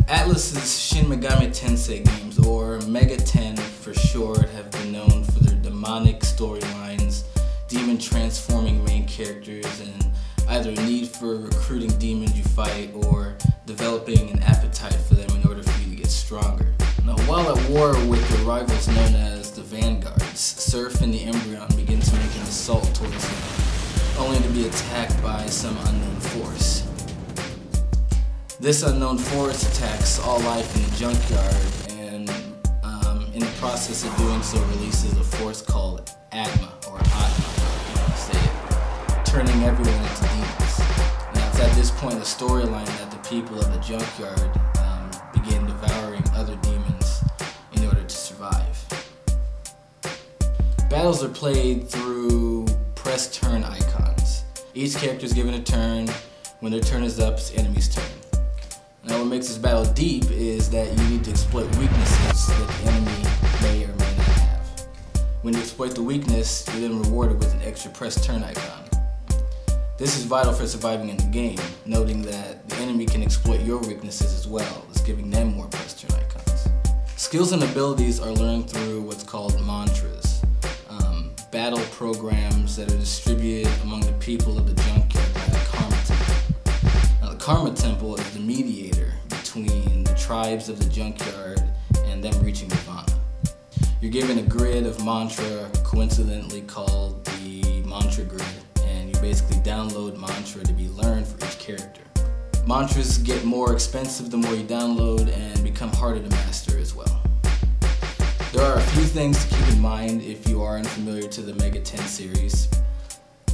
Atlus's Shin Megami Tensei games, or Mega 10 for short, have been known for their demonic storylines, demon transforming main characters, and either a need for recruiting demons you fight or developing an appetite for them in order for you to get stronger. Now, while at war with the rivals known as the Vanguards, Surf and the Embryon begin to make an assault towards them, only to be attacked by some unknown force. This unknown force attacks all life in the junkyard, and in the process of doing so releases a force called Atma, or Atma, say it, turning everyone into demons. Now it's at this point in the storyline that the people of the junkyard begin devouring other demons in order to survive. Battles are played through press turn icons. Each character is given a turn. When their turn is up, it's the enemy's turn. Now what makes this battle deep is that you need to exploit weaknesses that the enemy may or may not have. When you exploit the weakness, you're then rewarded with an extra press turn icon. This is vital for surviving in the game, noting that the enemy can exploit your weaknesses as well, thus giving them more press turn icons. Skills and abilities are learned through what's called mantras, battle programs that are distributed among the people of the junkyard by the Karma Temple. Now the Karma Temple is the mediator between the tribes of the junkyard and them reaching Nirvana. You're given a grid of mantra, coincidentally called the mantra grid, and you basically download mantra to be learned for each character. Mantras get more expensive the more you download and become harder to master as well. There are a few things to keep in mind if you are unfamiliar to the Mega 10 series.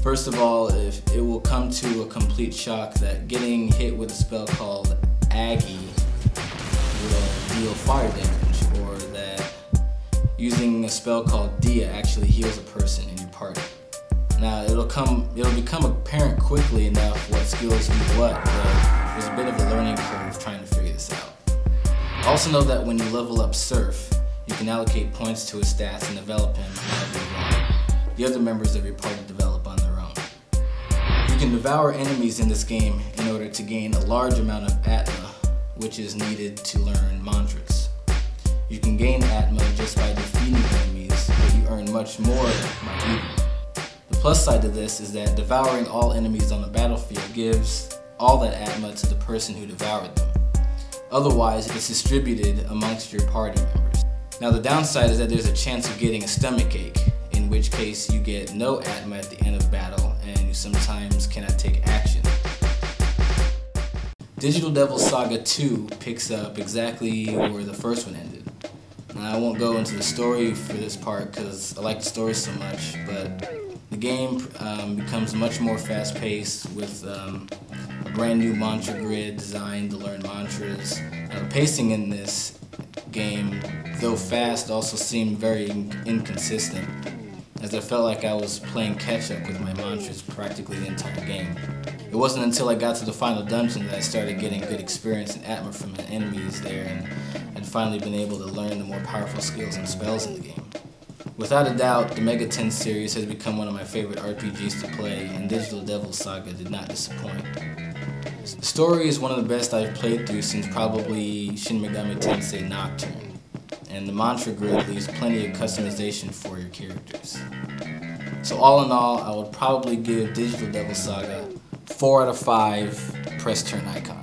First of all, if it will come to a complete shock that getting hit with a spell called Aggie will deal fire damage, or that using a spell called Dia actually heals a person in your party. Now it'll become apparent quickly enough what skills do what, but there's a bit of a learning curve trying to figure this out. Also know that when you level up Surf, you can allocate points to his stats and develop him however you want. The other members of your party develop on their own. You can devour enemies in this game in order to gain a large amount of Atma, which is needed to learn mantras. You can gain Atma just by defeating enemies, but you earn much more by beating them. The plus side to this is that devouring all enemies on the battlefield gives all that Atma to the person who devoured them. Otherwise, it's distributed amongst your party members. Now the downside is that there's a chance of getting a stomach ache, in which case you get no Atma at the end of battle and you sometimes cannot take action. Digital Devil Saga 2 picks up exactly where the first one ended. Now I won't go into the story for this part because I like the story so much, but the game becomes much more fast-paced with a brand new mantra grid designed to learn mantras. Now the pacing in this game, though fast, also seemed very inconsistent, as I felt like I was playing catch-up with my mantras practically the entire game. It wasn't until I got to the final dungeon that I started getting good experience and Atma from the enemies there, and I'd finally been able to learn the more powerful skills and spells in the game. Without a doubt, the Mega 10 series has become one of my favorite RPGs to play, and Digital Devil Saga did not disappoint. The story is one of the best I've played through since probably Shin Megami Tensei Nocturne, and the mantra grid leaves plenty of customization for your characters. So all in all, I would probably give Digital Devil Saga 4 out of 5 press turn icons.